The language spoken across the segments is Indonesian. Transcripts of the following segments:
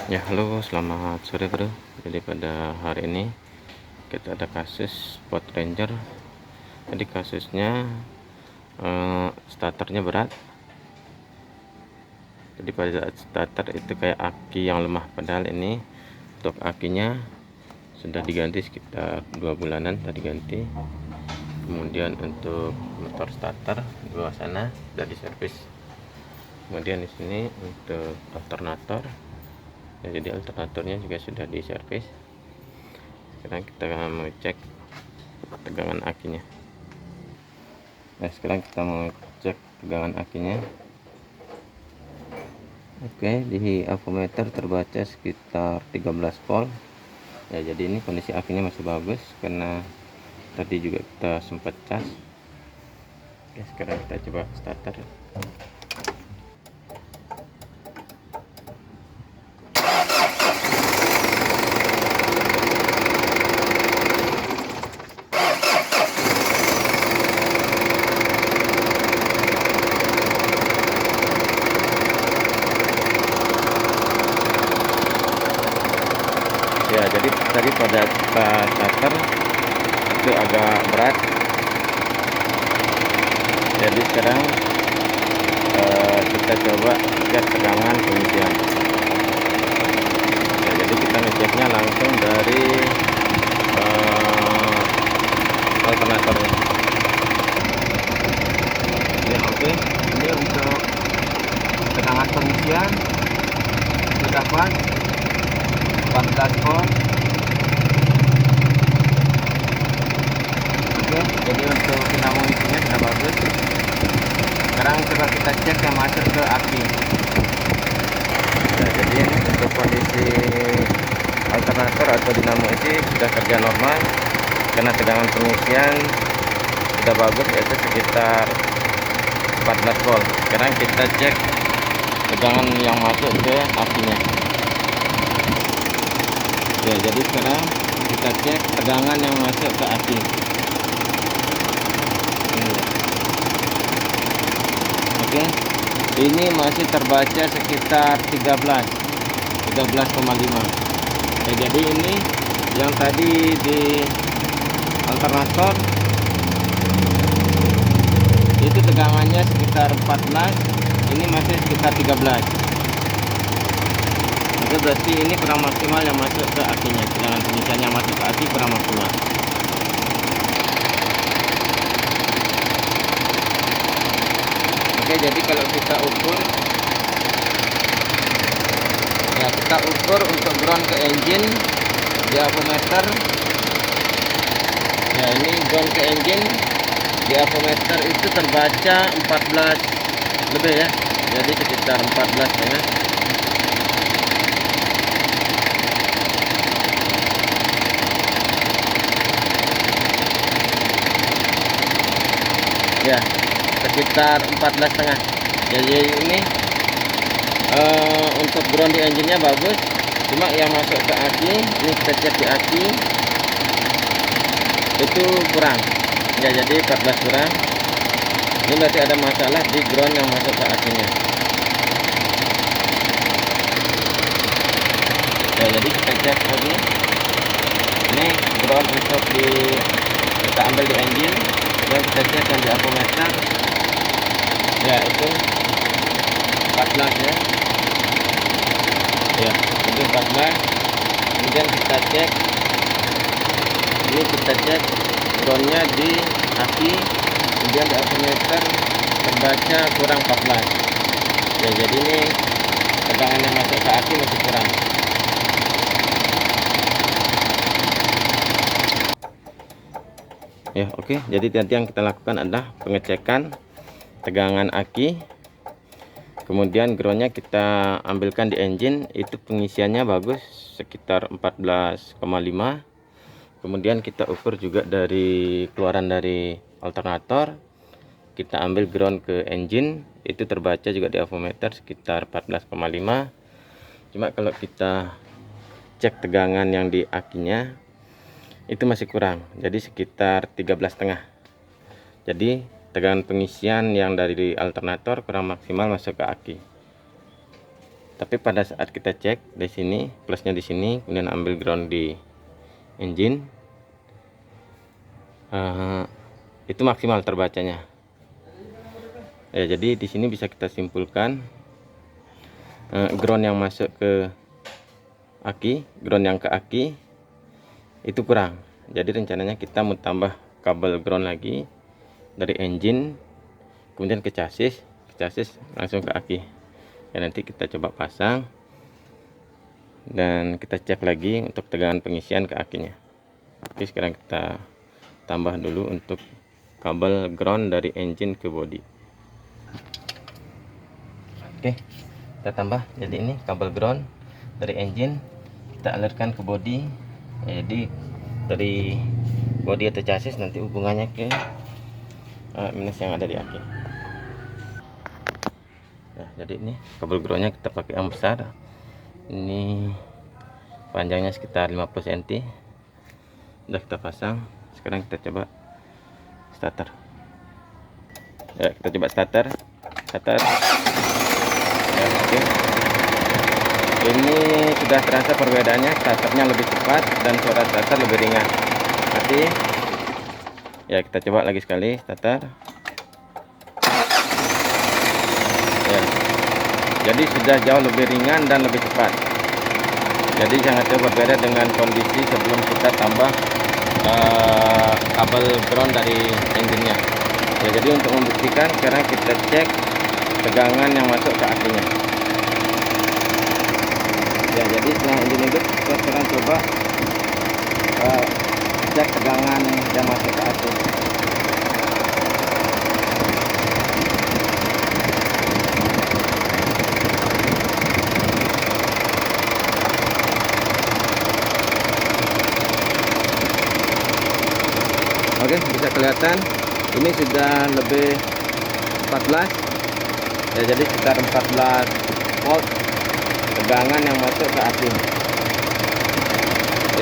Ya, halo, selamat sore bro. Jadi pada hari ini kita ada kasus Ford Ranger. Jadi kasusnya starternya berat. Jadi pada saat starter itu kayak aki yang lemah, padahal ini untuk akinya sudah diganti sekitar 2 bulanan tadi ganti. Kemudian untuk motor starter di bawah sana sudah diservis. Kemudian di sini untuk alternator, ya, jadi alternatornya juga sudah diservis. Sekarang kita mau cek tegangan akinya. Nah, sekarang kita mau cek tegangan akinya. Oke, di avometer terbaca sekitar 13 volt. Ya, jadi ini kondisi akinya masih bagus karena tadi juga kita sempat cas. Oke, sekarang kita coba starter. Ya, jadi tadi pada kita starter itu agak berat. Jadi sekarang kita coba cek tegangan pengisian. Ya, jadi kita ngeceknya langsung dari alternatornya. Ya, oke. Ini untuk tegangan pengisian sudah pas 14 volt. Oke, jadi untuk dinamo isinya sudah bagus. Sekarang coba kita cek yang masuk ke aki. Nah, jadi untuk kondisi alternator atau dinamo isi sudah kerja normal karena tegangan pengisian sudah bagus, yaitu sekitar 14 volt. Sekarang kita cek tegangan yang masuk ke akinya. Ya, jadi sekarang kita cek tegangan yang masuk ke aki. Oke, ini masih terbaca sekitar 13,5. Ya, jadi ini yang tadi di alternator itu tegangannya sekitar 14, ini masih sekitar 13. Itu berarti ini kurang maksimal yang masuk ke akinya. Tegangan pengisian yang masuk ke aki kurang maksimal. Oke, jadi kalau kita ukur, ya, kita ukur untuk ground ke engine di avometer. Ya, ini ground ke engine di avometer itu terbaca 14 lebih ya, jadi sekitar 14,5. Ya, sekitar 14,5. Jadi ini untuk ground di engine nya bagus, cuma yang masuk ke aki, ini kita cek di aki itu kurang ya, jadi 14 kurang. Ini berarti ada masalah di ground yang masuk ke akinya. Ya, jadi kita cek lagi. Ini ground untuk kita ambil di engine, dan kita cek yang di avometer. Ya, itu 14 ya. Ya, itu 14. Kemudian kita cek, ini kita cek groundnya di aki, kemudian di avometer terbaca kurang 14. Ya, jadi ini tegangan yang masuk ke aki masih kurang. Ya, oke. Jadi nanti yang kita lakukan adalah pengecekan tegangan aki, kemudian groundnya kita ambilkan di engine, itu pengisiannya bagus sekitar 14,5. Kemudian kita ukur juga dari keluaran dari alternator, kita ambil ground ke engine, itu terbaca juga di avometer sekitar 14,5. Cuma kalau kita cek tegangan yang di akinya itu masih kurang, jadi sekitar 13,5. Jadi tegangan pengisian yang dari alternator kurang maksimal masuk ke aki. Tapi pada saat kita cek di sini, plusnya di sini, kemudian ambil ground di engine, itu maksimal terbacanya. Ya, jadi di sini bisa kita simpulkan ground yang masuk ke aki, ground yang ke aki itu kurang. Jadi rencananya kita mau tambah kabel ground lagi dari engine, kemudian ke chassis langsung ke aki. Ya, nanti kita coba pasang dan kita cek lagi untuk tegangan pengisian ke akinya. Oke, sekarang kita tambah dulu untuk kabel ground dari engine ke body. Oke, kita tambah. Jadi ini kabel ground dari engine kita alirkan ke body. Jadi dari body atau chassis nanti hubungannya ke minus yang ada di aki. Nah, jadi ini kabel groundnya kita pakai yang besar. Ini panjangnya sekitar 50 cm. Sudah kita pasang. Sekarang kita coba starter. Ya, kita coba starter. Ya, oke. Ini sudah terasa perbedaannya, starternya lebih cepat dan suara starter lebih ringan. Mati. Ya, kita coba lagi sekali starter. Ya. Jadi sudah jauh lebih ringan dan lebih cepat. Jadi sangat jauh berbeda dengan kondisi sebelum kita tambah kabel ground dari engine-nya. Ya, jadi untuk membuktikan sekarang kita cek tegangan yang masuk ke akinya. Ya, jadi setelah engine hidup kita sekarang coba cek tegangan yang masuk ke aki. Oke, bisa kelihatan ini sudah lebih 14 ya, jadi sekitar 14 volt tegangan yang masuk ke aki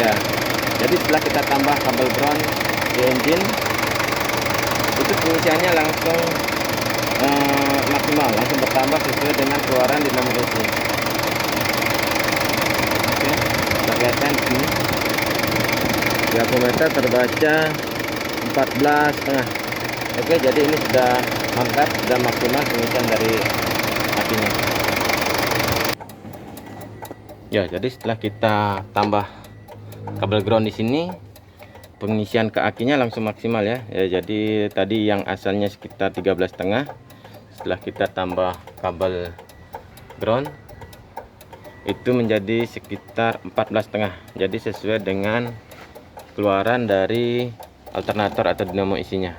ya. Jadi setelah kita tambah kabel ground di engine, itu pengisiannya langsung maksimal, langsung bertambah sesuai dengan keluaran dinamo AC. Oke, bisa kelihatan di sini di apometer terbaca 14,5. Oke, jadi ini sudah mantap, sudah maksimal pengisian dari akinya. Ya, jadi setelah kita tambah kabel ground di sini, pengisian ke akinya langsung maksimal ya. Ya, jadi tadi yang asalnya sekitar 13,5, setelah kita tambah kabel ground itu menjadi sekitar 14,5. Jadi sesuai dengan keluaran dari alternator atau dinamo isinya.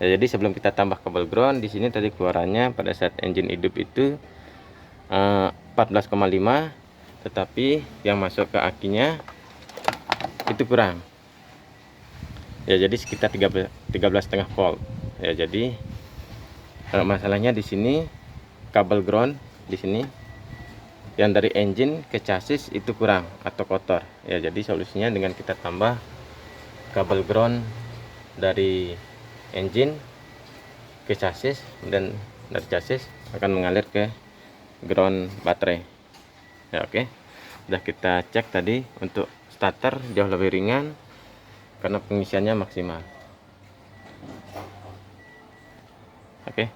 Ya, jadi sebelum kita tambah kabel ground di sini tadi keluarannya pada saat engine hidup itu 14,5, tetapi yang masuk ke akinya itu kurang. Ya, jadi sekitar 13,5 volt. Ya, jadi masalahnya di sini kabel ground di sini yang dari engine ke chassis itu kurang atau kotor. Ya, jadi solusinya dengan kita tambah kabel ground dari engine ke chassis dan dari chassis akan mengalir ke ground baterai. Ya, oke. Sudah kita cek tadi untuk starter jauh lebih ringan karena pengisiannya maksimal. Oke.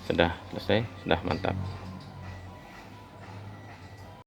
Sudah selesai, sudah mantap.